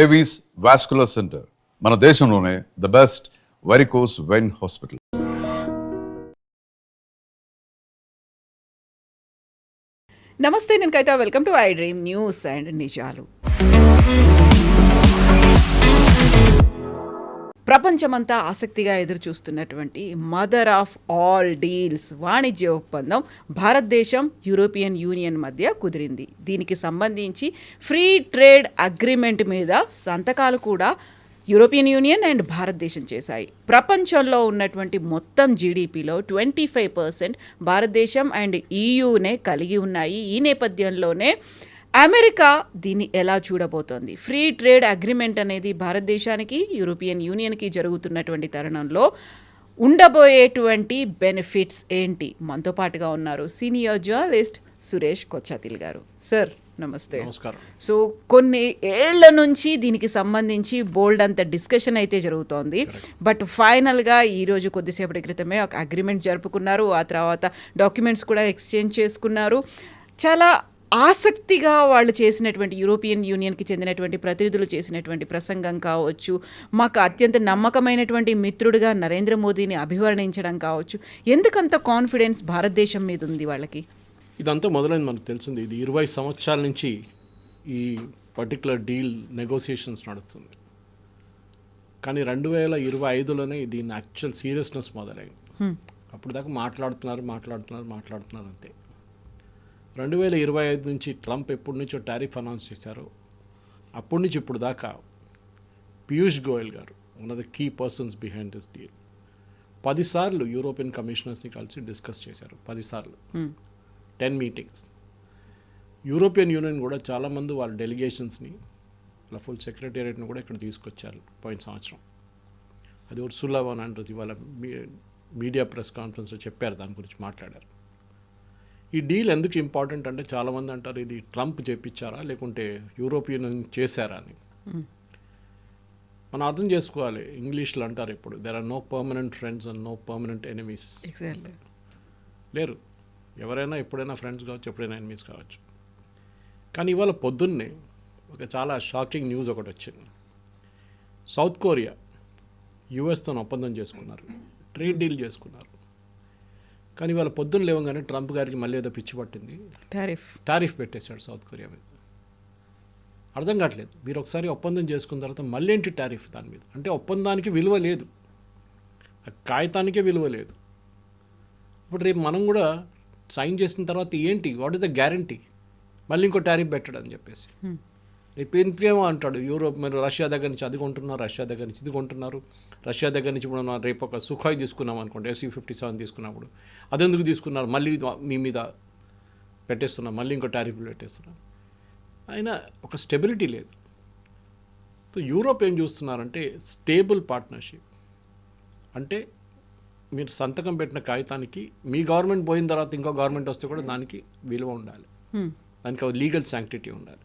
Avis vascular centre మన దేశంలోనే the best varicose vein hospital. నమస్తే, నేను Kavitha. Welcome to I Dream News and నిజాలు. ప్రపంచమంతా ఆసక్తిగా ఎదురు చూస్తున్నటువంటి మదర్ ఆఫ్ ఆల్ డీల్స్ వాణిజ్య ఒప్పందం భారతదేశం యూరోపియన్ యూనియన్ మధ్య కుదిరింది. దీనికి సంబంధించి ఫ్రీ ట్రేడ్ అగ్రిమెంట్ మీద సంతకాలు కూడా యూరోపియన్ యూనియన్ అండ్ భారతదేశం చేశాయి. ప్రపంచంలో ఉన్నటువంటి మొత్తం జీడిపిలో 25% భారతదేశం అండ్ ఈయూనే కలిగి ఉన్నాయి. ఈ నేపథ్యంలోనే అమెరికా దీన్ని ఎలా చూడబోతోంది? ఫ్రీ ట్రేడ్ అగ్రిమెంట్ అనేది భారతదేశానికి యూరోపియన్ యూనియన్కి జరుగుతున్నటువంటి తరుణంలో ఉండబోయేటువంటి బెనిఫిట్స్ ఏంటి? మనతో పాటుగా ఉన్నారు సీనియర్ జర్నలిస్ట్ సురేష్ కొచ్చాతిల్ గారు. సార్ నమస్తే. నమస్కారం. సో కొన్ని ఏళ్ల నుంచి దీనికి సంబంధించి బోల్డ్ అంత డిస్కషన్ అయితే జరుగుతోంది. బట్ ఫైనల్గా ఈరోజు కొద్దిసేపటి క్రితమే ఒక అగ్రిమెంట్ జరుపుకున్నారు. ఆ తర్వాత డాక్యుమెంట్స్ కూడా ఎక్స్చేంజ్ చేసుకున్నారు. చాలా ఆసక్తిగా వాళ్ళు చేసినటువంటి యూరోపియన్ యూనియన్కి చెందినటువంటి ప్రతినిధులు చేసినటువంటి ప్రసంగం కావచ్చు, మాకు అత్యంత నమ్మకమైనటువంటి మిత్రుడిగా నరేంద్ర మోదీని అభివర్ణించడం కావచ్చు, ఎందుకంత కాన్ఫిడెన్స్ భారతదేశం మీద ఉంది వాళ్ళకి? ఇదంతా మొదలైంది మనకు తెలిసింది. ఇది 20 సంవత్సరాల నుంచి ఈ పర్టికులర్ డీల్ నెగోసియేషన్స్ నడుస్తుంది. కానీ 2025లోనే దీని యాక్చువల్ సీరియస్నెస్ మొదలైంది. అప్పుడు దాకా మాట్లాడుతున్నారు అంతే. 2025 నుంచి ట్రంప్ ఎప్పటి నుంచో టారిఫ్ అనౌన్స్ చేశారో అప్పటి నుంచి ఇప్పుడు దాకా పీయూష్ గోయల్ గారు one of the key persons behind this deal 10 సార్లు యూరోపియన్ కమిషనర్స్ని కలిసి డిస్కస్ చేశారు. 10 సార్లు 10 మీటింగ్స్. యూరోపియన్ యూనియన్ కూడా చాలామంది వాళ్ళ డెలిగేషన్స్ని వాళ్ళ ఫుల్ సెక్రటేరియట్ని కూడా ఇక్కడ తీసుకొచ్చారు పోయిన సంవత్సరం. అది ఉర్సులా వాన్ డెర్ లెయన్ ఇవాళ మీడియా ప్రెస్ కాన్ఫరెన్స్లో చెప్పారు, దాని గురించి మాట్లాడారు. ఈ డీల్ ఎందుకు ఇంపార్టెంట్ అంటే చాలామంది అంటారు ఇది ట్రంప్ చేపించారా లేకుంటే యూరోపియన్ చేశారా అని. మనం అర్థం చేసుకోవాలి. ఇంగ్లీష్లో అంటారు ఇప్పుడు there are no permanent friends and no permanent enemies. లేరు. ఎవరైనా ఎప్పుడైనా ఫ్రెండ్స్ కావచ్చు, ఎప్పుడైనా ఎనిమీస్ కావచ్చు. కానీ ఇవాళ పొద్దున్నే ఒక చాలా షాకింగ్ న్యూస్ ఒకటి వచ్చింది. సౌత్ కొరియా యుఎస్తో ఒప్పందం చేసుకున్నారు, ట్రేడ్ డీల్ చేసుకున్నారు. కానీ ఇవాళ పొద్దున్న లేవగానే ట్రంప్ గారికి మళ్ళీ ఏదో పిచ్చి పట్టింది, టారిఫ్ పెట్టేశాడు సౌత్ కొరియా మీద. అర్థం కావట్లేదు. మీరు ఒకసారి ఒప్పందం చేసుకున్న తర్వాత మళ్ళీ ఏంటి టారిఫ్ దాని మీద? అంటే ఒప్పందానికి విలువ లేదు, ఆ కాగితానికే విలువ లేదు. ఇప్పుడు రేపు మనం కూడా సైన్ చేసిన తర్వాత ఏంటి, వాట్ ఇస్ ద గ్యారంటీ మళ్ళీ ఇంకో టారిఫ్ పెట్టాడు అని చెప్పేసి. రేపు ఇంకేమో అంటాడు యూరోప్ మీరు రష్యా దగ్గర నుంచి అది కొంటున్నారు, రష్యా దగ్గర నుంచి ఇది కొంటున్నారు, రష్యా దగ్గర నుంచి ఇప్పుడు మనం రేపు ఒక సుఖాయ్ తీసుకున్నాం అనుకోండి, SU-57 తీసుకున్నప్పుడు అదెందుకు తీసుకున్నారు, మళ్ళీ మీ మీద పెట్టేస్తున్నాం, మళ్ళీ ఇంకో టారిఫ్లు పెట్టేస్తున్నాం. అయినా ఒక స్టెబిలిటీ లేదు. సో యూరోప్ ఏం చూస్తున్నారంటే స్టేబుల్ పార్ట్నర్షిప్. అంటే మీరు సంతకం పెట్టిన కాగితానికి మీ గవర్నమెంట్ పోయిన తర్వాత ఇంకో గవర్నమెంట్ వస్తే కూడా దానికి విలువ ఉండాలి, దానికి లీగల్ శాంక్టిటీ ఉండాలి,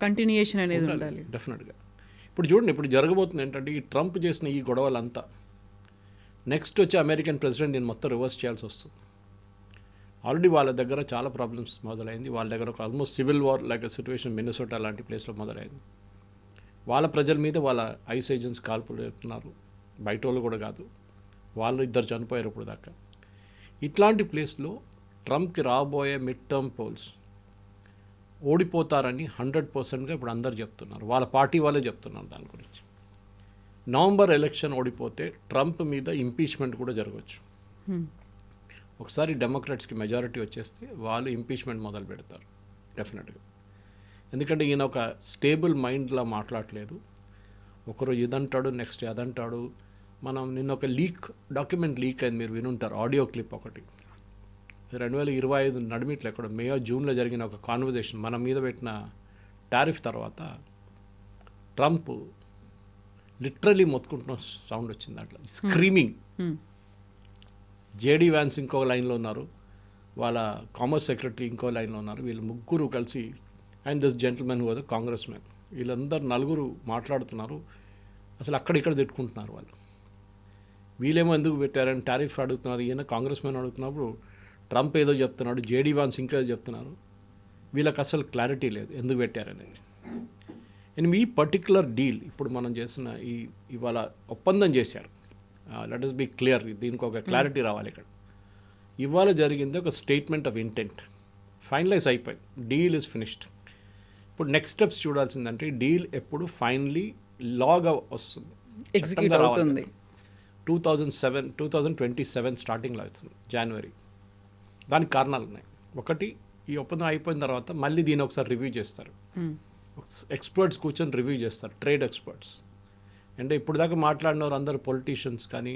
కంటిన్యూయేషన్ అనేది ఉండాలి డెఫినెట్గా. ఇప్పుడు చూడండి, ఇప్పుడు జరగబోతుంది ఏంటంటే ఈ ట్రంప్ చేసిన ఈ గొడవలంతా నెక్స్ట్ వచ్చే అమెరికన్ ప్రెసిడెంట్ దీన్ని మొత్తం రివర్స్ చేయాల్సి వస్తుంది. ఆల్రెడీ వాళ్ళ దగ్గర చాలా ప్రాబ్లమ్స్ మొదలైంది. వాళ్ళ దగ్గర ఒక almost civil war like situation Minnesota లాంటి ప్లేస్లో మొదలైంది. వాళ్ళ ప్రజల మీద వాళ్ళ ఐస్ ఏజెంట్స్ కాల్పులు చెప్తున్నారు, బయట వాళ్ళు కూడా కాదు, వాళ్ళు 2 చనిపోయారు ఇప్పుడు దాకా. ఇట్లాంటి ప్లేస్లో ట్రంప్కి రాబోయే మిడ్ టర్మ్ పోల్స్ ఓడిపోతారని 100%గా ఇప్పుడు అందరు చెప్తున్నారు. వాళ్ళ పార్టీ వాళ్ళే చెప్తున్నారు దాని గురించి. నవంబర్ ఎలక్షన్ ఓడిపోతే ట్రంప్ మీద ఇంపీచ్మెంట్ కూడా జరగవచ్చు. ఒకసారి డెమోక్రాట్స్కి మెజారిటీ వచ్చేస్తే వాళ్ళు ఇంపీచ్మెంట్ మొదలు పెడతారు డెఫినెట్గా. ఎందుకంటే ఈయన ఒక స్టేబుల్ మైండ్లా మాట్లాడలేదు. ఒకరోజు ఇదంటాడు, నెక్స్ట్ అదంటాడు. మనం నిన్న ఒక డాక్యుమెంట్ లీక్ అయింది, మీరు వినుంటారు, ఆడియో క్లిప్ ఒకటి. 2025 నడిమిట్లో ఎక్కడ మే జూన్లో జరిగిన ఒక కాన్వర్జేషన్ మన మీద పెట్టిన టారిఫ్ తర్వాత ట్రంప్ లిటరలీ మొత్తుకుంటున్న సౌండ్ వచ్చింది దాంట్లో, స్క్రీమింగ్. జేడీ వ్యాన్స్ ఇంకో లైన్లో ఉన్నారు, వాళ్ళ కామర్స్ సెక్రటరీ ఇంకో లైన్లో ఉన్నారు. వీళ్ళు ముగ్గురు కలిసి and this gentlemen who was Congress man, వీళ్ళందరూ 4 మాట్లాడుతున్నారు. అసలు అక్కడిక్కడ తిట్టుకుంటున్నారు వాళ్ళు. వీళ్ళేమో ఎందుకు పెట్టారని టారిఫ్ అడుగుతున్నారు, ఈయన కాంగ్రెస్ మ్యాన్ అడుగుతున్నప్పుడు ట్రంప్ ఏదో చెప్తున్నాడు, జేడీ వాన్స్ ఇంకేదో చెప్తున్నారు. వీళ్ళకి అసలు క్లారిటీ లేదు ఎందుకు పెట్టారనేది. అండ్ ఈ పర్టికులర్ డీల్ ఇప్పుడు మనం చేసిన ఇవాళ ఒప్పందం చేశారు, లెట్ us బి క్లియర్, దీనికి ఒక క్లారిటీ రావాలి ఇక్కడ. ఇవాళ జరిగింది ఒక స్టేట్మెంట్ ఆఫ్ ఇంటెంట్, ఫైనలైజ్ అయిపోయింది, డీల్ ఇస్ ఫినిష్డ్. ఇప్పుడు నెక్స్ట్ స్టెప్స్ చూడాల్సిందంటే డీల్ ఎప్పుడు ఫైనలీ లాగా వస్తుంది, ఎగ్జిక్యూట్ అవుతుంది. 2027 స్టార్టింగ్లో వస్తుంది, జనవరి. దానికి కారణాలు ఉన్నాయి. ఒకటి, ఈ ఒప్పందం అయిపోయిన తర్వాత మళ్ళీ దీన్ని ఒకసారి రివ్యూ చేస్తారు, ఎక్స్పర్ట్స్ కూర్చొని రివ్యూ చేస్తారు, ట్రేడ్ ఎక్స్పర్ట్స్. అంటే ఇప్పుడు దాకా మాట్లాడిన వారు అందరూ పొలిటీషియన్స్, కానీ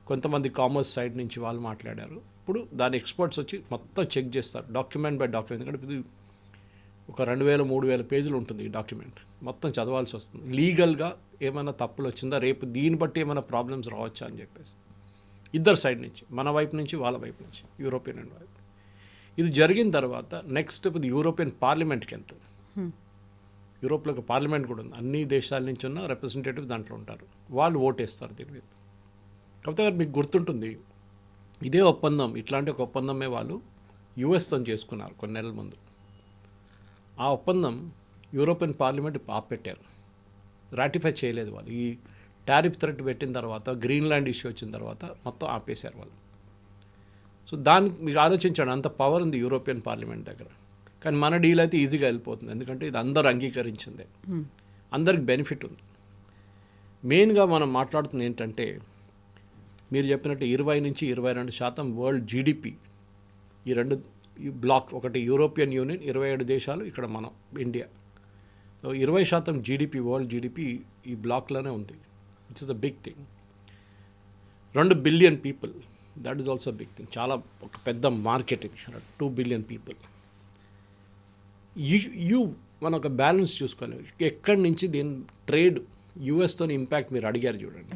కొంతమంది కామర్స్ సైడ్ నుంచి వాళ్ళు మాట్లాడారు. ఇప్పుడు దాని ఎక్స్పర్ట్స్ వచ్చి మొత్తం చెక్ చేస్తారు, డాక్యుమెంట్ బై డాక్యుమెంట్. ఎందుకంటే ఇది ఒక 2000-3000 పేజీలు ఉంటుంది ఈ డాక్యుమెంట్, మొత్తం చదవాల్సి వస్తుంది. లీగల్గా ఏమైనా తప్పులు వచ్చిందా, రేపు దీన్ని బట్టి ఏమైనా ప్రాబ్లమ్స్ రావచ్చా అని చెప్పేసి ఇద్దరు సైడ్ నుంచి, మన వైపు నుంచి వాళ్ళ వైపు నుంచి, యూరోపియన్ వైపు. ఇది జరిగిన తర్వాత నెక్స్ట్ ఇది యూరోపియన్ పార్లమెంట్కి వెళ్తుంది. యూరోప్లో ఒక పార్లమెంట్ కూడా ఉంది, అన్ని దేశాల నుంచి ఉన్న రిప్రజెంటేటివ్స్ దాంట్లో ఉంటారు, వాళ్ళు ఓటేస్తారు దీని మీద. కాకపోతే మీకు గుర్తుంటుంది, ఇదే ఒప్పందం, ఇట్లాంటి ఒక ఒప్పందమే వాళ్ళు యుఎస్తో చేసుకున్నారు కొన్ని నెలల ముందు. ఆ ఒప్పందం యూరోపియన్ పార్లమెంట్ ఆపెట్టారు, రాటిఫై చేయలేదు వాళ్ళు. ఈ టారిఫ్ థ్రెట్ పెట్టిన తర్వాత, గ్రీన్లాండ్ ఇష్యూ వచ్చిన తర్వాత మొత్తం ఆపేశారు వాళ్ళు. సో దానికి మీకు ఆలోచించండి, అంత పవర్ ఉంది యూరోపియన్ పార్లమెంట్ దగ్గర. కానీ మన డీల్ అయితే ఈజీగా వెళ్ళిపోతుంది, ఎందుకంటే ఇది అందరూ అంగీకరించిందే, అందరికి బెనిఫిట్ ఉంది. మెయిన్గా మనం మాట్లాడుతుంది ఏంటంటే, మీరు చెప్పినట్టు 20-22% వరల్డ్ జీడిపి ఈ రెండు బ్లాక్, ఒకటి యూరోపియన్ యూనియన్ 27 దేశాలు, ఇక్కడ మనం India. So 20% GDP, world GDP ఈ బ్లాక్లోనే ఉంది. It's is a big thing. 2 billion people, that is also big thing. చాలా ఒక పెద్ద మార్కెట్ ఇది, 2 బిలియన్ పీపుల్. మనం ఒక బ్యాలెన్స్ చూసుకోవాలి, ఎక్కడి నుంచి దీని ట్రేడ్ యుఎస్తో ఇంపాక్ట్ మీరు అడిగారు చూడండి.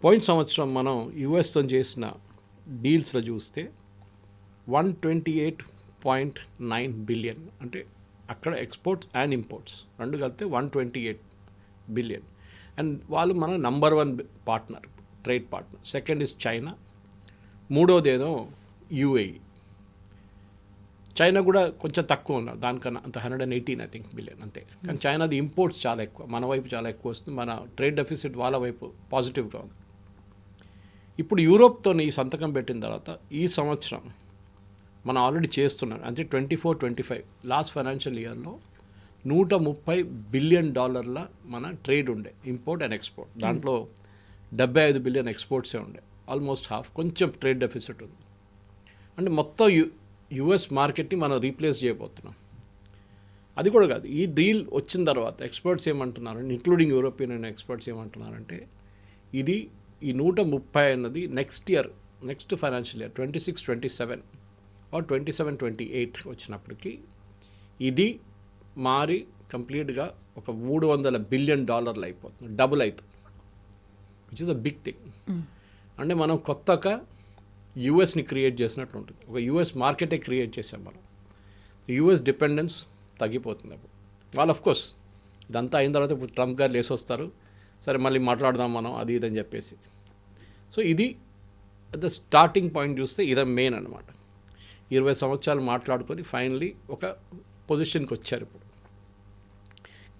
పోయిన సంవత్సరం మనం యుఎస్తో చేసిన డీల్స్లో చూస్తే 128.9 బిలియన్, అంటే అక్కడ ఎక్స్పోర్ట్స్ అండ్ ఇంపోర్ట్స్ రెండు కలిపితే 128 బిలియన్. అండ్ వాళ్ళు మన number 1 partner, trade partner. Second is China, మూడోది ఏదో యూఏఈ. చైనా కూడా కొంచెం తక్కువ ఉన్నారు దానికన్నా, అంత 118 బిలియన్ అంతే. కానీ చైనాది ఇంపోర్ట్స్ చాలా ఎక్కువ, మన వైపు చాలా ఎక్కువ వస్తుంది. మన ట్రేడ్ డెఫిసిట్ వాళ్ళ వైపు పాజిటివ్గా ఉంది. ఇప్పుడు యూరోప్తో ఈ సంతకం పెట్టిన తర్వాత ఈ సంవత్సరం మనం ఆల్రెడీ చేస్తున్నాం, అంటే 24-25 లాస్ట్ ఫైనాన్షియల్ ఇయర్లో $130 బిలియన్ మన ట్రేడ్ ఉండే, ఇంపోర్ట్ అండ్ ఎక్స్పోర్ట్. దాంట్లో 75 బిలియన్ ఎక్స్పోర్ట్సే ఉండే, ఆల్మోస్ట్ హాఫ్. కొంచెం ట్రేడ్ డెఫిసిట్ ఉంది. అంటే మొత్తం యుఎస్ మార్కెట్ని మనం రీప్లేస్ చేయబోతున్నాం. అది కూడా కాదు, ఈ డీల్ వచ్చిన తర్వాత ఎక్స్పర్ట్స్ ఏమంటున్నారు, ఇంక్లూడింగ్ యూరోపియన్ ఎక్స్పర్ట్స్ ఏమంటున్నారంటే, ఇది ఈ 130 అన్నది next year, next financial year 26-27 or 27-28 వచ్చినప్పటికీ ఇది మారి కంప్లీట్గా ఒక $300 బిలియన్ అయిపోతుంది, డబుల్ అవుతుంది. Which is a big thing. అంటే మనం కొత్తగా యూఎస్ని క్రియేట్ చేసినట్లు ఉంటుంది, ఒక యూఎస్ మార్కెటే క్రియేట్ చేసాం మనం. యూఎస్ డిపెండెన్స్ తగ్గిపోతుంది అప్పుడు. వాళ్ళు ఆఫ్కోర్స్ ఇదంతా అయిన తర్వాత ఇప్పుడు ట్రంప్ గారు లేసి వస్తారు, సరే మళ్ళీ మాట్లాడదాం మనం అది ఇదని చెప్పేసి. సో ఇది ద స్టార్టింగ్ పాయింట్ చూస్తే ఇదే మెయిన్ అనమాట. 20 సంవత్సరాలు మాట్లాడుకొని ఫైనలీ ఒక పొజిషన్కి వచ్చారు ఇప్పుడు.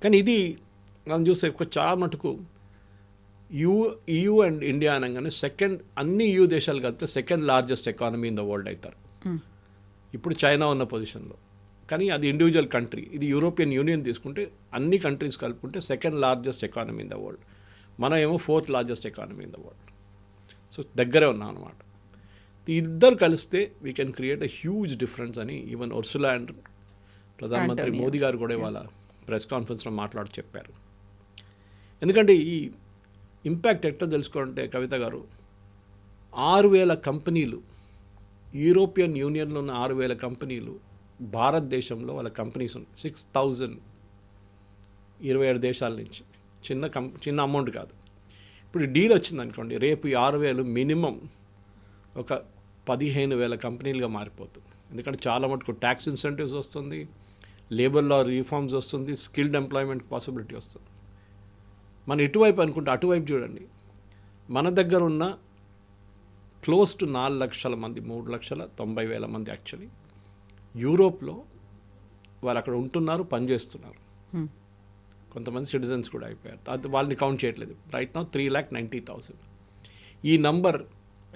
కానీ ఇది మనం చూస్తే చాలా మటుకు EU అండ్ ఇండియా అనగానే సెకండ్, అన్ని EU దేశాలు కలిపితే second largest economy in the world అవుతారు ఇప్పుడు చైనా ఉన్న పొజిషన్లో. కానీ అది ఇండివిజువల్ కంట్రీ. ఇది యూరోపియన్ యూనియన్ తీసుకుంటే అన్ని కంట్రీస్ కలుపుకుంటే second largest economy in the world. మనం ఏమో 4th largest economy in the world. So దగ్గరే ఉన్నాం అనమాట. ఇద్దరు కలిస్తే we can create a huge difference అని ఈవెన్ ఉర్సులా అండ్ ప్రధానమంత్రి మోదీ గారు కూడా ఇవాళ ప్రెస్ కాన్ఫరెన్స్లో మాట్లాడి చెప్పారు. ఎందుకంటే ఈ ఇంపాక్ట్ ఎట్లా తెలుసుకోవాలంటే కవిత గారు, 6,000 కంపెనీలు, యూరోపియన్ యూనియన్లో ఉన్న 6,000 కంపెనీలు భారతదేశంలో వాళ్ళ కంపెనీస్ ఉన్నాయి. 6,000 27 దేశాల నుంచి. చిన్న అమౌంట్ కాదు. ఇప్పుడు డీల్ వచ్చింది అనుకోండి, రేపు 6,000 మినిమం ఒక 15,000 కంపెనీలుగా మారిపోతుంది. ఎందుకంటే చాలా మటుకు ట్యాక్స్ ఇన్సెంటివ్స్ వస్తుంది, లేబర్ లా రిఫార్మ్స్ వస్తుంది, స్కిల్డ్ ఎంప్లాయ్మెంట్ పాసిబిలిటీ వస్తుంది. మనం ఇటువైపు అనుకుంటే అటువైపు చూడండి, మన దగ్గర ఉన్న క్లోజ్ టు 4 లక్షల మంది, 3,90,000 మంది యాక్చువల్లీ యూరోప్లో వాళ్ళు అక్కడ ఉంటున్నారు, పనిచేస్తున్నారు. కొంతమంది సిటిజన్స్ కూడా అయిపోయారు. అది వాళ్ళని కౌంట్ చేయట్లేదు. Right now 3,90,000. ఈ నంబర్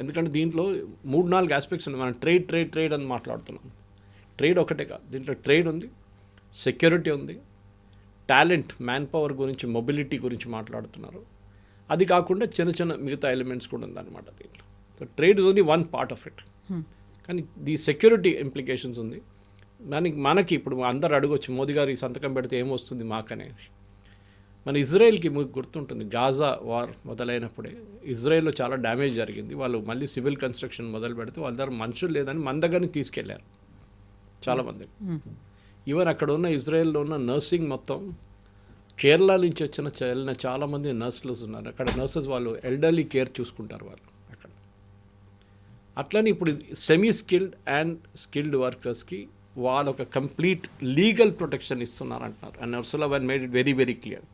ఎందుకంటే దీంట్లో 3-4 ఆస్పెక్ట్స్ ఉన్నాయి. మనం ట్రేడ్ అని మాట్లాడుతున్నాం. ట్రేడ్ ఒకటే కాదు, దీంట్లో ట్రేడ్ ఉంది, సెక్యూరిటీ ఉంది, టాలెంట్ మ్యాన్ పవర్ గురించి, మొబిలిటీ గురించి మాట్లాడుతున్నారు. అది కాకుండా చిన్న చిన్న మిగతా ఎలిమెంట్స్ కూడా ఉందన్నమాట దీంట్లో. So trade is only one part of it. కానీ ది సెక్యూరిటీ ఇంప్లికేషన్స్ ఉంది. మనకి ఇప్పుడు అందరు అడగొచ్చు, మోదీ గారు ఈ సంతకం పెడితే ఏమొస్తుంది మాకు అనేది. మన ఇజ్రాయెల్కి మీకు గుర్తుంటుంది, గాజా వార్ మొదలైనప్పుడే ఇజ్రాయెల్లో చాలా డ్యామేజ్ జరిగింది. వాళ్ళు మళ్ళీ సివిల్ కన్స్ట్రక్షన్ మొదలు పెడితే వాళ్ళ దగ్గర మనుషులు లేదని మన దగ్గరని తీసుకెళ్లారు చాలామంది. ఈవెన్ అక్కడ ఉన్న ఇజ్రాయెల్లో ఉన్న నర్సింగ్ మొత్తం కేరళ నుంచి వెళ్ళిన చాలామంది నర్సులు ఉన్నారు అక్కడ. నర్సెస్ వాళ్ళు ఎల్డర్లీ కేర్ చూసుకుంటారు వాళ్ళు అక్కడ. అట్లని ఇప్పుడు సెమీ స్కిల్డ్ అండ్ స్కిల్డ్ వర్కర్స్కి వాళ్ళు ఒక కంప్లీట్ లీగల్ ప్రొటెక్షన్ ఇస్తున్నారు అంటున్నారు. And Ursula one made it very very clear.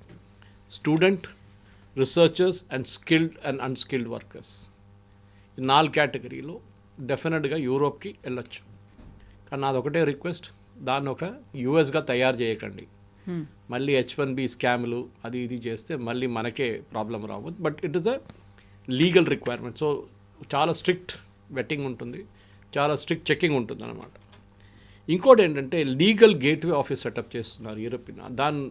Student, researchers and skilled and unskilled workers, ఈ 4 కేటగిరీలో డెఫినెట్గా యూరోప్కి వెళ్ళొచ్చు. కానీ నాది ఒకటే రిక్వెస్ట్, దాన్ని ఒక యూఎస్గా తయారు చేయకండి. మళ్ళీ H1B స్కామ్లు అది ఇది చేస్తే మళ్ళీ మనకే ప్రాబ్లం రావద్దు. But it is a legal requirement. So చాలా స్ట్రిక్ట్ వెట్టింగ్ ఉంటుంది, చాలా స్ట్రిక్ట్ చెకింగ్ ఉంటుంది అన్నమాట. ఇంకోటి ఏంటంటే లీగల్ గేట్వే ఆఫీస్ సెటప్ చేస్తున్నారు యూరోపియన్. దాని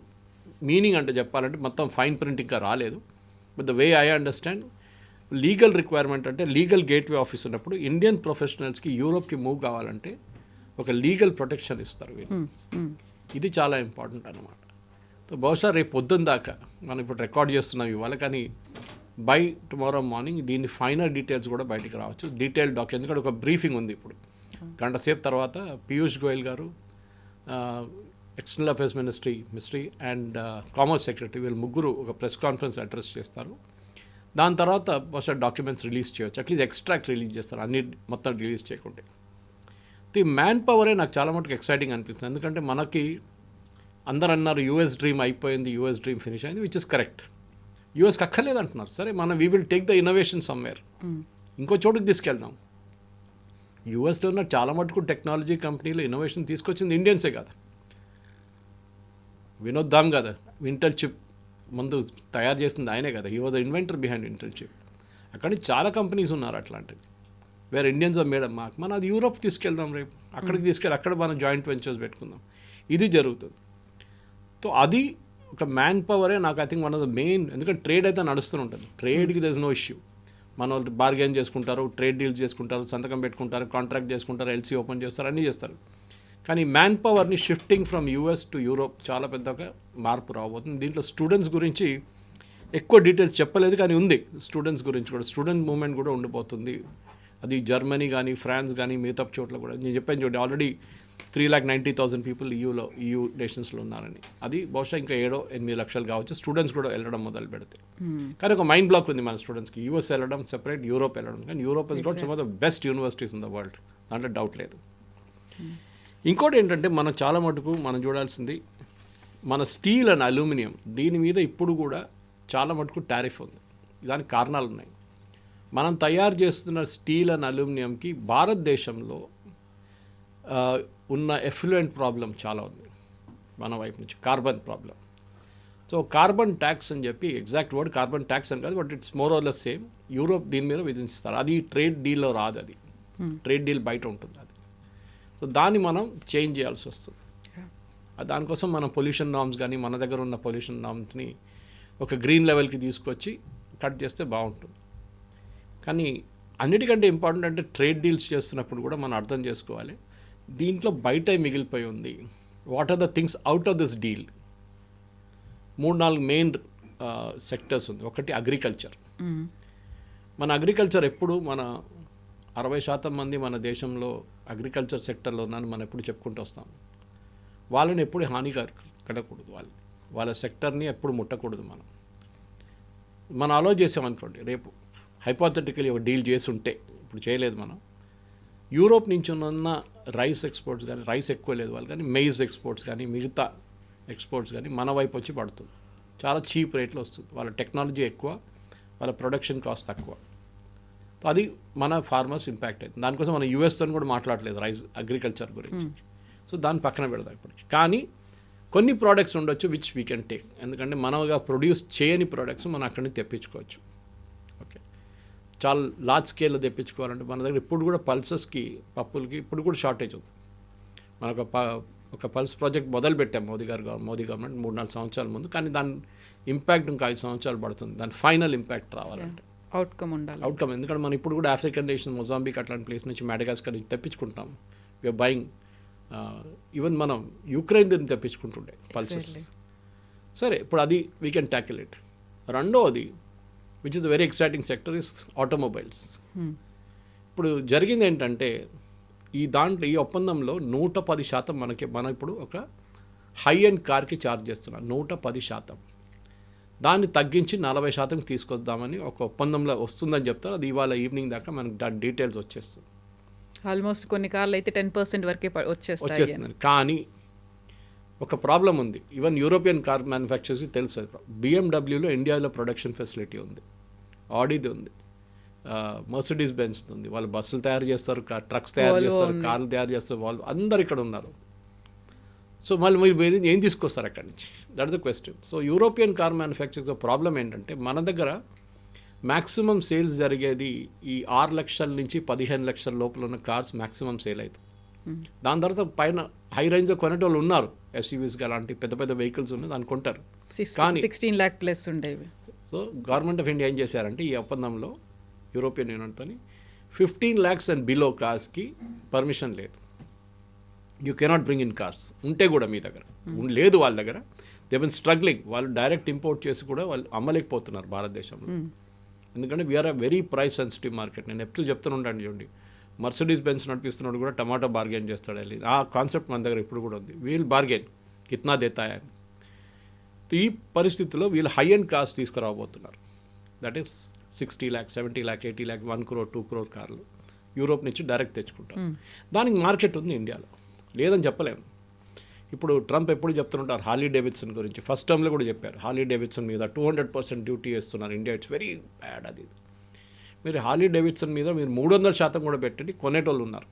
మీనింగ్ అంటే చెప్పాలంటే మొత్తం ఫైన్ ప్రింట్ ఇంకా రాలేదు. But the way I understand, legal requirement అంటే లీగల్ గేట్వే ఆఫీస్ ఉన్నప్పుడు ఇండియన్ ప్రొఫెషనల్స్కి యూరోప్కి మూవ్ కావాలంటే ఒక లీగల్ ప్రొటెక్షన్ ఇస్తారు వీళ్ళు. ఇది చాలా ఇంపార్టెంట్ అన్నమాట. సో బహుశా రేపు పొద్దున్న దాకా మనం ఇప్పుడు రికార్డ్ చేస్తున్నాం ఇవాళ, కానీ బై టుమారో మార్నింగ్ దీని ఫైనల్ డీటెయిల్స్ కూడా బయటికి రావచ్చు. డీటెయిల్ ఎందుకంటే ఒక బ్రీఫింగ్ ఉంది ఇప్పుడు గంట సేపు తర్వాత. పీయూష్ గోయల్ గారు, external affairs ministry and commerce secretary, వీళ్ళు ముగ్గురు ఒక ప్రెస్ కాన్ఫరెన్స్ అడ్రస్ చేస్తారు. దాని తర్వాత బహుశా డాక్యుమెంట్స్ రిలీజ్ చేయవచ్చు, అట్లీస్ట్ ఎక్స్ట్రాక్ట్ రిలీజ్ చేస్తారు, అన్ని మొత్తం రిలీజ్ చేయకుండా. ఈ మ్యాన్ పవరే నాకు చాలా మటుకు ఎక్సైటింగ్ అనిపిస్తుంది. ఎందుకంటే మనకి అందరు అన్నారు యూఎస్ డ్రీమ్ అయిపోయింది, యూఎస్ డ్రీమ్ ఫినిష్ అయింది, విచ్ ఇస్ కరెక్ట్. యూఎస్కి అక్కర్లేదు అంటున్నారు. సరే, మనం we will take the innovation somewhere, ఇంకో చోటుకి తీసుకెళ్దాం. యూఎస్లో ఉన్న చాలా మటుకు టెక్నాలజీ కంపెనీలు ఇన్నోవేషన్ తీసుకొచ్చింది ఇండియన్సే కదా. వినోద్ ధామ్ కదా ఇంటెల్ చిప్ ముందు తయారు చేసింది ఆయనే కదా. He was the inventor behind Intel chip. అక్కడి నుంచి చాలా కంపెనీస్ ఉన్నారు అట్లాంటివి, వేరే ఇండియన్స్ మేడం మనం అది యూరోప్ తీసుకెళ్దాం, రేపు అక్కడికి తీసుకెళ్ళి అక్కడ మనం జాయింట్ వెంచర్స్ పెట్టుకుందాం. ఇది జరుగుతుంది. సో అది ఒక మ్యాన్ పవరే నాకు I think one of the main. ఎందుకంటే ట్రేడ్ అయితే నడుస్తూనే ఉంటుంది, ట్రేడ్కి దర్ ఇస్ నో ఇష్యూ. మన వాళ్ళు బార్గెన్ చేసుకుంటారు, ట్రేడ్ డీల్స్ చేసుకుంటారు, సంతకం పెట్టుకుంటారు, కాంట్రాక్ట్ చేసుకుంటారు, ఎల్సీ ఓపెన్ చేస్తారు, అన్నీ చేస్తారు. కానీ మ్యాన్ పవర్ని shifting from US to Europe చాలా పెద్దగా మార్పు రాబోతుంది. దీంట్లో స్టూడెంట్స్ గురించి ఎక్కువ డీటెయిల్స్ చెప్పలేదు, కానీ ఉంది స్టూడెంట్స్ గురించి కూడా. స్టూడెంట్ మూవ్మెంట్ కూడా ఉండిపోతుంది. అది జర్మనీ కానీ ఫ్రాన్స్ కానీ మిగతా చోట్ల కూడా. నేను చెప్పాను చూడండి, ఆల్రెడీ 3,90,000 పీపుల్ EU నేషన్స్లో ఉన్నారని. అది బహుశా ఇంకా 7-8 లక్షలు కావచ్చు స్టూడెంట్స్ కూడా వెళ్ళడం మొదలు పెడితే. కానీ ఒక మైండ్ బ్లాక్ ఉంది మన స్టూడెంట్స్కి, యూఎస్ వెళ్ళడం సెపరేట్, యూరోప్ వెళ్ళడం. కానీ Europe has got some of the best universities in the world, దాంట్లో డౌట్ లేదు. ఇంకోటి ఏంటంటే మనం చాలా మటుకు మనం చూడాల్సింది మన స్టీల్ అండ్ అల్యూమినియం, దీని మీద ఇప్పుడు కూడా చాలా మటుకు టారిఫ్ ఉంది. దానికి కారణాలు ఉన్నాయి. మనం తయారు చేస్తున్న స్టీల్ అండ్ అల్యూమినియంకి భారతదేశంలో ఉన్న ఎఫ్లూయెంట్ ప్రాబ్లం చాలా ఉంది మన వైపు నుంచి, carbon problem. So carbon tax అని చెప్పి, ఎగ్జాక్ట్ వర్డ్ కార్బన్ ట్యాక్స్ అని కాదు, but it's more or less same. Europe దీని మీద విధిస్తారు. అది ట్రేడ్ డీల్లో రాదు, అది ట్రేడ్ డీల్ బయట ఉంటుంది అది. సో దాన్ని మనం చేంజ్ చేయాల్సి వస్తుంది. దానికోసం మనం పొల్యూషన్ నార్మ్స్ కానీ మన దగ్గర ఉన్న పొల్యూషన్ నార్మ్స్ని ఒక గ్రీన్ లెవెల్కి తీసుకొచ్చి కట్ చేస్తే బాగుంటుంది. కానీ అన్నిటికంటే ఇంపార్టెంట్ అంటే ట్రేడ్ డీల్స్ చేస్తున్నప్పుడు కూడా మనం అర్థం చేసుకోవాలి, దీంట్లో బయట మిగిలిపోయి ఉంది. What are the things out of this deal? 3-4 main sectors ఉంది. ఒకటి అగ్రికల్చర్. మన అగ్రికల్చర్ ఎప్పుడు మన 60% మంది మన దేశంలో అగ్రికల్చర్ సెక్టర్లో ఉన్నారని మనం ఎప్పుడు చెప్పుకుంటూ వస్తాం. వాళ్ళని ఎప్పుడు హాని కట్టకూడదు, వాళ్ళ సెక్టర్ని ఎప్పుడు ముట్టకూడదు. మనం అలో చేసామనుకోండి, రేపు హైపోథెటికలీ ఒక డీల్ చేసి ఉంటే, ఇప్పుడు చేయలేదు మనం, యూరోప్ నుంచి ఉన్న రైస్ ఎక్స్పోర్ట్స్ కానీ, రైస్ ఎక్కువ లేదు వాళ్ళు కానీ, మెయిజ్ ఎక్స్పోర్ట్స్ కానీ, మిగతా ఎక్స్పోర్ట్స్ కానీ మన వైపు వచ్చి పడుతుంది. చాలా చీప్ రేట్లో వస్తుంది. వాళ్ళ టెక్నాలజీ ఎక్కువ, వాళ్ళ ప్రొడక్షన్ కాస్ట్ తక్కువ. అది మన ఫార్మర్స్ ఇంపాక్ట్ అవుతుంది. దానికోసం మనం యూఎస్తో కూడా మాట్లాడలేదు రైస్ అగ్రికల్చర్ గురించి. సో దాన్ని పక్కన పెడదాం ఇప్పటికి. కానీ కొన్ని ప్రోడక్ట్స్ ఉండొచ్చు విచ్ వీ కెన్ టేక్, ఎందుకంటే మనగా ప్రొడ్యూస్ చేయని ప్రోడక్ట్స్ మనం అక్కడి నుంచి తెప్పించుకోవచ్చు. ఓకే, చాలా లార్జ్ స్కేల్లో తెప్పించుకోవాలంటే మన దగ్గర ఇప్పుడు కూడా పల్సెస్కి, పప్పులకి ఇప్పుడు కూడా షార్టేజ్ ఉంది. మనకు ఒక పల్స్ ప్రాజెక్ట్ మొదలు పెట్టాం మోదీ గవర్నమెంట్ 3-4 సంవత్సరాల ముందు, కానీ దాని ఇంపాక్ట్ ఇంకా 5 సంవత్సరాలు పడుతుంది, దాని ఫైనల్ ఇంపాక్ట్ రావాలంటే. అవుట్కమ్ ఉండాలి. అవుట్కమ్, ఎందుకంటే మనం ఇప్పుడు కూడా ఆఫ్రికన్ నేషన్ మొజాంబిక్ అట్లాంటి ప్లేస్ నుంచి, మాడగాస్కర్ నుంచి తెప్పించుకుంటాం. వీఆర్ బయింగ్, ఈవెన్ మనం యుక్రెయిన్ దీన్ని తెప్పించుకుంటుండే పల్సెస్. సరే, ఇప్పుడు అది వీ కెన్ ట్యాకిల్ ఇట్. రెండోది which is very exciting sector is automobiles. ఇప్పుడు జరిగింది ఏంటంటే ఈ ఒప్పందంలో 110% మనం ఇప్పుడు ఒక హై ఎండ్ కార్కి ఛార్జ్ చేస్తున్నాం, 110%. దాన్ని తగ్గించి 40% తీసుకొద్దామని ఒక ఒప్పందంలో వస్తుందని చెప్తారు. అది ఇవాళ ఈవినింగ్ దాకా మనకు దాని డీటెయిల్స్ వచ్చేస్తుంది. ఆల్మోస్ట్ కొన్ని కార్లు అయితే 10% వరకే వచ్చేస్తుంది. కానీ ఒక ప్రాబ్లం ఉంది, ఈవెన్ యూరోపియన్ కార్ మ్యానుఫ్యాక్చర్స్కి తెలుసు. బిఎండబ్ల్యూలో ఇండియాలో ప్రొడక్షన్ ఫెసిలిటీ ఉంది, ఆడీది ఉంది, మర్సిడీస్ బెంజ్ ఉంది. వాళ్ళు బస్సులు తయారు చేస్తారు, ట్రక్స్ తయారు చేస్తారు, కార్లు తయారు చేస్తారు, వాళ్ళు అందరు ఇక్కడ ఉన్నారు. సో మళ్ళీ మీరు ఏం తీసుకొస్తారు అక్కడి నుంచి? That is the question. So European car మ్యానుఫ్యాక్చర్కి ప్రాబ్లం ఏంటంటే మన దగ్గర మ్యాక్సిమం సేల్స్ జరిగేది ఈ 6 లక్షల నుంచి 15 లక్షల లోపల ఉన్న కార్స్ మ్యాక్సిమం సేల్ అవుతుంది. దాని తర్వాత పైన హై రేంజ్లో కొనేటోళ్ళు ఉన్నారు, ఎస్యూవీస్గా అలాంటి పెద్ద పెద్ద వెహికల్స్ ఉన్నాయి, దాన్ని కొంటారు. కానీ 16 lakh ప్లస్ ఉండేవి. సో గవర్నమెంట్ ఆఫ్ ఇండియా ఏం చేశారంటే ఈ ఒప్పందంలో యూరోపియన్ యూనియన్తో 15 lakhs అండ్ బిలో కార్స్కి పర్మిషన్ లేదు. You cannot bring in cars. ఉంటే కూడా మీ దగ్గర లేదు, వాళ్ళ దగ్గర దే బిన్ స్ట్రగ్లింగ్. వాళ్ళు డైరెక్ట్ ఇంపోర్ట్ చేసి కూడా వాళ్ళు అమ్మలేకపోతున్నారు భారతదేశంలో, ఎందుకంటే we are a very price sensitive market. నేను ఎప్పుడు చెప్తూనే ఉంటాను, చూడండి, మర్సిడీస్ బెంజ్ నడిపిస్తున్నాడు కూడా టమాటో బార్గెన్ చేస్తాడు వెళ్ళి. ఆ కాన్సెప్ట్ మన దగ్గర ఇప్పుడు కూడా ఉంది, వీల్ బార్గెన్ కిత్నా దేతాయా అని. ఈ పరిస్థితుల్లో వీళ్ళు హై అండ్ కాస్ట్ తీసుకురాబోతున్నారు. That is 60 lakhs, 70 lakhs, 80 lakhs, 1 crore, 2 crore కార్లు యూరోప్ నుంచి డైరెక్ట్ తెచ్చుకుంటారు. దానికి మార్కెట్ ఉంది ఇండియాలో, లేదని చెప్పలేము. ఇప్పుడు ట్రంప్ ఎప్పుడు చెప్తుంటారు హార్లీ డేవిడ్సన్ గురించి, ఫస్ట్ టర్మ్లో కూడా చెప్పారు. హార్లీ డేవిడ్సన్ మీద 200% డ్యూటీ వేస్తున్నారు ఇండియా, ఇట్స్ వెరీ బ్యాడ్. అది మీరు హార్లీ డేవిడ్సన్ మీద మీరు 300% కూడా పెట్టండి, కొనేటోళ్ళు ఉన్నారు.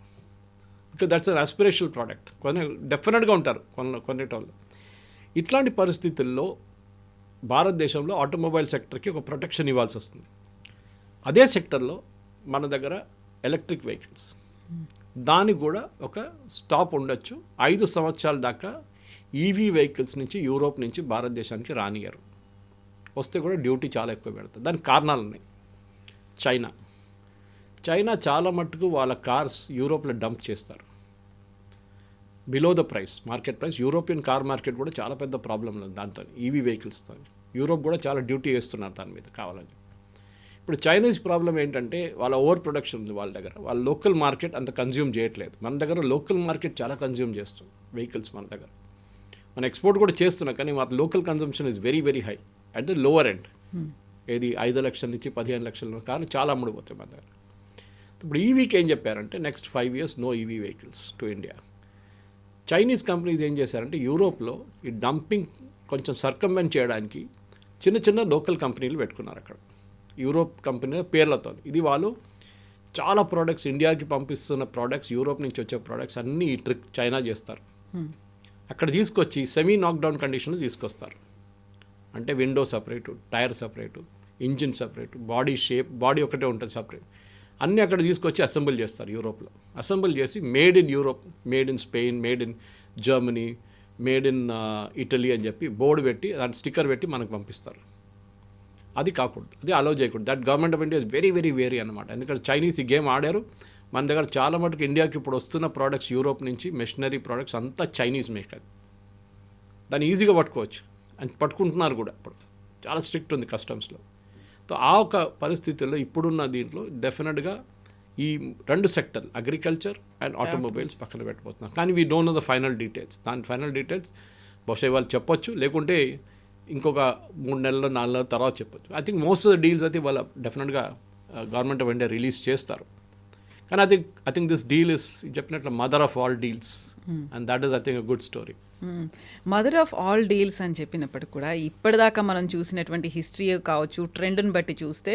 Because that's an aspirational product, డెఫినెట్గా ఉంటారు కొనేటోళ్ళు. ఇట్లాంటి పరిస్థితుల్లో భారతదేశంలో ఆటోమొబైల్ సెక్టర్కి ఒక ప్రొటెక్షన్ ఇవ్వాల్సి వస్తుంది. అదే సెక్టర్లో మన దగ్గర ఎలక్ట్రిక్ వెహికల్స్, దానికి కూడా ఒక స్టాప్ ఉండొచ్చు. 5 సంవత్సరాల దాకా ఈవీ వెహికల్స్ నుంచి యూరోప్ నుంచి భారతదేశానికి రానియరు, వస్తే కూడా డ్యూటీ చాలా ఎక్కువ పెడతారు. దానికి కారణాలు ఉన్నాయి. చైనా చాలా మట్టుకు వాళ్ళ కార్స్ యూరోప్లో డంప్ చేస్తారు below the price, market price. European car market కూడా చాలా పెద్ద ప్రాబ్లం ఉంది దాంతో, ఈవీ వెహికల్స్తో. యూరోప్ కూడా చాలా డ్యూటీ వేస్తున్నారు దాని మీద కావాలని. ఇప్పుడు చైనీస్ ప్రాబ్లం ఏంటంటే వాళ్ళ ఓవర్ ప్రొడక్షన్ ఉంది వాళ్ళ దగ్గర, వాళ్ళ లోకల్ మార్కెట్ అంత కన్జ్యూమ్ చేయట్లేదు. మన దగ్గర లోకల్ మార్కెట్ చాలా కన్జ్యూమ్ చేస్తుంది వెహికల్స్ మన దగ్గర. మన ఎక్స్పోర్ట్ కూడా చేస్తున్నాం, కానీ మన local consumption is very very high at the lower end. ఏది 5 లక్షల నుంచి 15 లక్షల కార్లు చాలా అమ్ముడుపోతాయి మన దగ్గర. ఇప్పుడు ఈవీకి ఏం చెప్పారంటే next 5 years no EV vehicles to India. Chinese companies ఏం చేశారంటే యూరోప్లో ఈ డంపింగ్ కొంచెం సర్కంవెంట్ చేయడానికి చిన్న చిన్న లోకల్ కంపెనీలు పెట్టుకున్నారు అక్కడ, యూరోప్ కంపెనీ పేర్లతో. ఇది వాళ్ళు చాలా ప్రోడక్ట్స్ ఇండియాకి పంపిస్తున్న ప్రోడక్ట్స్, యూరోప్ నుంచి వచ్చే ప్రోడక్ట్స్ అన్నీ ఈ ట్రిక్ చైనా చేస్తారు. అక్కడ తీసుకొచ్చి సెమీ నాక్డౌన్ కండిషన్లో తీసుకొస్తారు. అంటే window separate, tyre separate, engine separate, body shape, body ఒకటే ఉంటుంది సపరేట్, అన్నీ అక్కడ తీసుకొచ్చి అసెంబుల్ చేస్తారు యూరోప్లో. అసెంబుల్ చేసి made in Europe, made in Spain, made in Germany, made in Italy అని చెప్పి బోర్డు పెట్టి దాని స్టిక్కర్ పెట్టి మనకు పంపిస్తారు. అది కాకూడదు, అది అలౌ చేయకూడదు. That government of India is very very very అనమాట. ఎందుకంటే చైనీస్ ఈ గేమ్ ఆడారు. మన దగ్గర చాలా మటుకు ఇండియాకి ఇప్పుడు వస్తున్న ప్రోడక్ట్స్ యూరోప్ నుంచి మెషినరీ ప్రోడక్ట్స్ అంతా చైనీస్ మేక్. అది దాన్ని ఈజీగా పట్టుకోవచ్చు అని పట్టుకుంటున్నారు కూడా. ఇప్పుడు చాలా స్ట్రిక్ట్ ఉంది కస్టమ్స్లో. సో ఆ ఒక పరిస్థితుల్లో ఇప్పుడున్న దీంట్లో డెఫినెట్గా ఈ 2 సెక్టర్లు అగ్రికల్చర్ అండ్ ఆటోమొబైల్స్ పక్కన పెట్టబోతున్నాం. కానీ we don't know the final details. దాని ఫైనల్ డీటెయిల్స్ బహుశా వాళ్ళు చెప్పొచ్చు, లేకుంటే ఇంకొక 3 నెలలు 4 నెలల తర్వాత చెప్పొచ్చు. I think most of the deals అయితే వాళ్ళ డెఫినెట్గా గవర్నమెంట్ ఆఫ్ ఇండియా రిలీజ్ చేస్తారు. కానీ I think this deal is చెప్పినట్లు mother of all deals and that is I think a good story. Mother of all deals అని చెప్పినప్పటికి కూడా ఇప్పటిదాకా మనం చూసినటువంటి హిస్టరీ కావచ్చు, ట్రెండ్ని బట్టి చూస్తే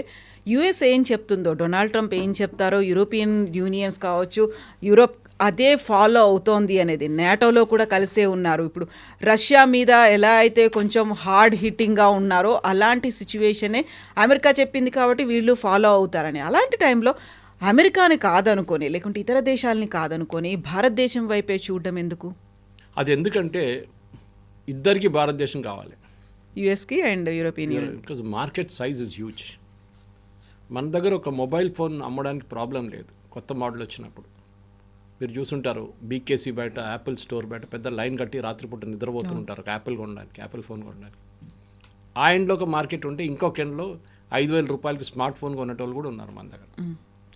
యుఎస్ ఏం చెప్తుందో, డొనాల్డ్ ట్రంప్ ఏం చెప్తారో, యూరోపియన్ యూనియన్స్ కావచ్చు, యూరోప్ అదే ఫాలో అవుతోంది అనేది. నేటోలో కూడా కలిసే ఉన్నారు. ఇప్పుడు రష్యా మీద ఎలా అయితే కొంచెం హార్డ్ హిట్టింగ్గా ఉన్నారో అలాంటి సిచ్యువేషనే అమెరికా చెప్పింది కాబట్టి వీళ్ళు ఫాలో అవుతారని. అలాంటి టైంలో అమెరికాని కాదనుకొని లేకుంటే ఇతర దేశాలని కాదనుకొని భారతదేశం వైపే చూడడం ఎందుకు? అది ఎందుకంటే ఇద్దరికి భారతదేశం కావాలి. యుఎస్కి and European union. Because market size is huge. మన దగ్గర ఒక మొబైల్ ఫోన్ అమ్మడానికి ప్రాబ్లం లేదు. కొత్త మోడల్ వచ్చినప్పుడు మీరు చూసుంటారు, బీకేసీ బయట, యాపిల్ స్టోర్ బయట పెద్ద లైన్ కట్టి రాత్రిపూట నిద్రపోతుంటారు ఒక యాపిల్ కొనడానికి, యాపిల్ ఫోన్ కొనడానికి. ఆ ఎండ్లో ఒక మార్కెట్ ఉంటే ఇంకొక ఎండ్లో 5,000 రూపాయలకి స్మార్ట్ ఫోన్ కొనేటోళ్ళు కూడా ఉన్నారు మన దగ్గర.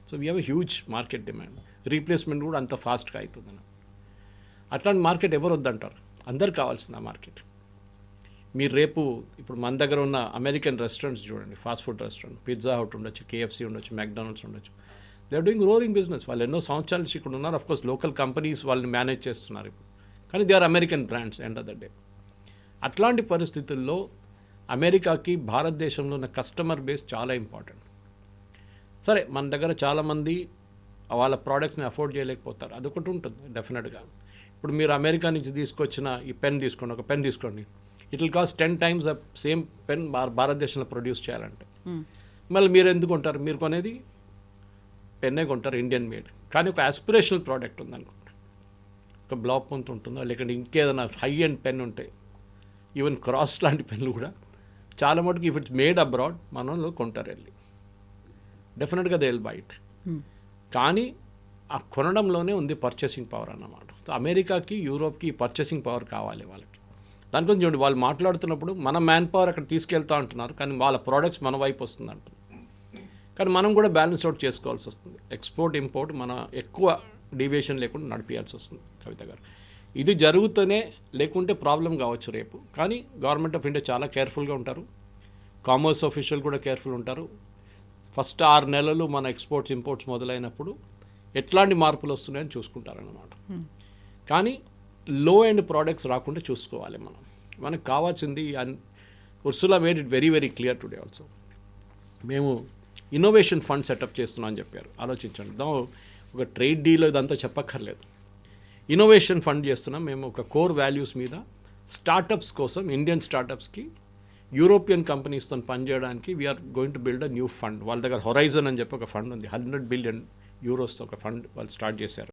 So we have a huge market demand. Replacement కూడా అంత ఫాస్ట్గా అవుతుంది. అట్లాంటి మార్కెట్ ఎవరు వద్దంటారు? అందరు కావాల్సింది ఆ మార్కెట్. మీరు రేపు ఇప్పుడు మన దగ్గర ఉన్న అమెరికన్ రెస్టారెంట్స్ చూడండి, fast food restaurant, Pizza Hut ఉండొచ్చు, కేఎఫ్సీ ఉండొచ్చు, మెక్డానల్డ్స్ ఉండొచ్చు. They are doing roaring business. వాళ్ళు ఎన్నో సంవత్సరాల నుంచి ఇక్కడ ఉన్నారు. అఫ్కోర్స్ లోకల్ కంపెనీస్ వాళ్ళని మేనేజ్ చేస్తున్నారు ఇప్పుడు, కానీ they are American brands end of the day. అట్లాంటి పరిస్థితుల్లో అమెరికాకి భారతదేశంలో ఉన్న కస్టమర్ బేస్ చాలా ఇంపార్టెంట్. సరే, మన దగ్గర చాలామంది వాళ్ళ ప్రోడక్ట్స్ని అఫోర్డ్ చేయలేకపోతారు, అదొకటి ఉంటుంది డెఫినెట్గా. ఇప్పుడు మీరు అమెరికా నుంచి తీసుకొచ్చిన ఈ పెన్ తీసుకోండి, ఒక పెన్ తీసుకోండి, it will cost 10 times the same pen భారతదేశంలో ప్రొడ్యూస్ చేయాలంటే. మళ్ళీ మీరు ఎందుకు కొంటారు? మీరు కొనేది పెన్నే కొంటారు, ఇండియన్ మేడ్. కానీ ఒక ఆస్పిరేషనల్ ప్రోడక్ట్ ఉందనుకోండి, ఒక బ్లాక్ పొంత్ ఉంటుందో, లేకుంటే ఇంకేదైనా హై అండ్ పెన్ ఉంటాయి, ఈవెన్ క్రాస్ లాంటి పెన్లు కూడా చాలా మటుకు ఇఫ్ ఇట్స్ మేడ్ అబ్రాడ్ మనలో కొంటారు వెళ్ళి, డెఫినెట్గా దే విల్ బై ఇట్. కానీ ఆ కొనడంలోనే ఉంది పర్చేసింగ్ పవర్ అన్నమాట. సో అమెరికాకి, యూరోప్కి పర్చేసింగ్ పవర్ కావాలి వాళ్ళకి. దానికోసం చూడండి, వాళ్ళు మాట్లాడుతున్నప్పుడు మన మ్యాన్ పవర్ అక్కడ తీసుకెళ్తా అంటున్నారు, కానీ వాళ్ళ ప్రోడక్ట్స్ మన వైపు వస్తుంది అంటున్నారు. కానీ మనం కూడా బ్యాలెన్స్ అవుట్ చేసుకోవాల్సి వస్తుంది. ఎక్స్పోర్ట్ ఇంపోర్ట్ మన ఎక్కువ డీవియేషన్ లేకుండా నడిపించాల్సి వస్తుంది కవిత గారు. ఇది జరుగుతూనే లేకుంటే ప్రాబ్లం కావచ్చు రేపు. కానీ గవర్నమెంట్ ఆఫ్ ఇండియా చాలా కేర్ఫుల్గా ఉంటారు, కామర్స్ ఆఫీషియల్ కూడా కేర్ఫుల్ ఉంటారు. ఫస్ట్ 6 నెలలు మన ఎక్స్పోర్ట్స్ ఇంపోర్ట్స్ మొదలైనప్పుడు ఎట్లాంటి మార్పులు వస్తున్నాయని చూసుకుంటారన్నమాట. కానీ లో ఎండ్ ప్రోడక్ట్స్ రాకుండా చూసుకోవాలి మనం. మనకు కావాల్సింది, Ursula made it very very clear today also. మేము ఇన్నోవేషన్ ఫండ్ సెటప్ చేస్తున్నాం అని చెప్పారు. ఆలోచించండి, ఒక ట్రేడ్ డీల్ ఇదంతా చెప్పక్కర్లేదు. ఇన్నోవేషన్ ఫండ్ చేస్తున్నాం మేము. ఒక కోర్ వాల్యూస్ మీద స్టార్టప్స్ కోసం, ఇండియన్ స్టార్టప్స్కి యూరోపియన్ కంపెనీస్తో పనిచేయడానికి we're going to build a new fund. వాళ్ళ దగ్గర హొరైజన్ అని చెప్పి ఒక ఫండ్ ఉంది, 100 billion euros ఒక ఫండ్ వాళ్ళు స్టార్ట్ చేశారు.